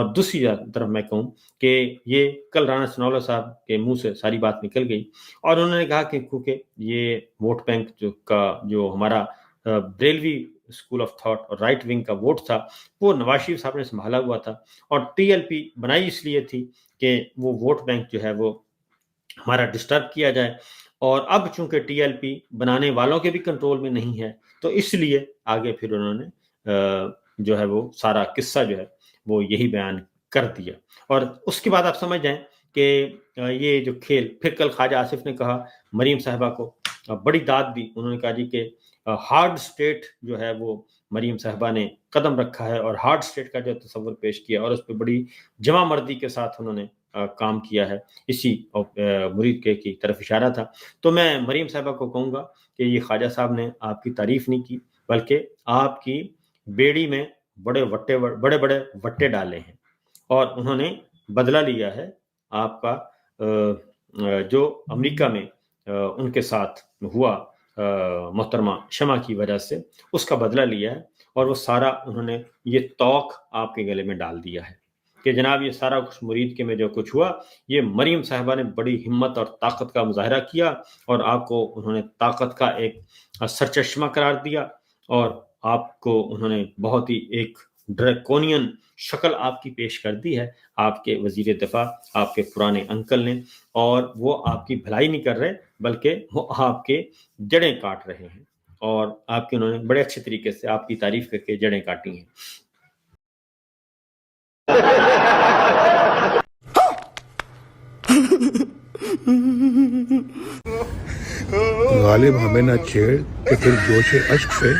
اور دوسری طرف میں کہوں کہ یہ کل رانا ثناء اللہ صاحب کے منہ سے ساری بات نکل گئی اور انہوں نے کہا کہ کیونکہ یہ ووٹ بینک جو ہمارا بریلوی اسکول آف تھاٹ اور رائٹ ونگ کا ووٹ تھا وہ نواز شریف صاحب نے سنبھالا ہوا تھا اور ٹی ایل پی بنائی اس لیے تھی کہ وہ ووٹ بینک جو ہے وہ ہمارا ڈسٹرب کیا جائے، اور اب چونکہ ٹی ایل پی بنانے والوں کے بھی کنٹرول میں نہیں ہے تو اس لیے آگے پھر انہوں نے جو ہے وہ سارا قصہ جو ہے وہ یہی بیان کر دیا۔ اور اس کے بعد آپ سمجھ جائیں کہ یہ جو کھیل پھر کل خواجہ آصف نے کہا مریم صاحبہ کو بڑی داد دی، انہوں نے کہا جی کہ ہارڈ اسٹیٹ جو ہے وہ مریم صاحبہ نے قدم رکھا ہے اور ہارڈ اسٹیٹ کا جو تصور پیش کیا اور اس پہ بڑی جمع مردی کے ساتھ انہوں نے کام کیا ہے، اسی مرید کے کی طرف اشارہ تھا۔ تو میں مریم صاحبہ کو کہوں گا کہ یہ خواجہ صاحب نے آپ کی تعریف نہیں کی بلکہ آپ کی بیڑی میں بڑے بڑے وٹے ڈالے ہیں اور انہوں نے بدلہ لیا ہے آپ کا جو امریکہ میں ان کے ساتھ ہوا محترمہ شمع کی وجہ سے، اس کا بدلہ لیا ہے اور وہ سارا انہوں نے یہ توق آپ کے گلے میں ڈال دیا ہے کہ جناب یہ سارا کچھ مرید کے میں جو کچھ ہوا یہ مریم صاحبہ نے بڑی ہمت اور طاقت کا مظاہرہ کیا اور آپ کو انہوں نے طاقت کا ایک سرچشمہ قرار دیا اور آپ کو انہوں نے بہت ہی ایک ڈریکونین شکل آپ کی پیش کر دی ہے آپ کے وزیر دفاع، آپ کے پرانے انکل نے، اور وہ آپ کی بھلائی نہیں کر رہے بلکہ وہ آپ کے جڑیں کاٹ رہے ہیں اور آپ کے انہوں نے بڑے اچھے طریقے سے آپ کی تعریف کر کے جڑیں کاٹی ہیں۔ غالب ہمیں نہ چھیڑ کہ پھر جوش اشک سے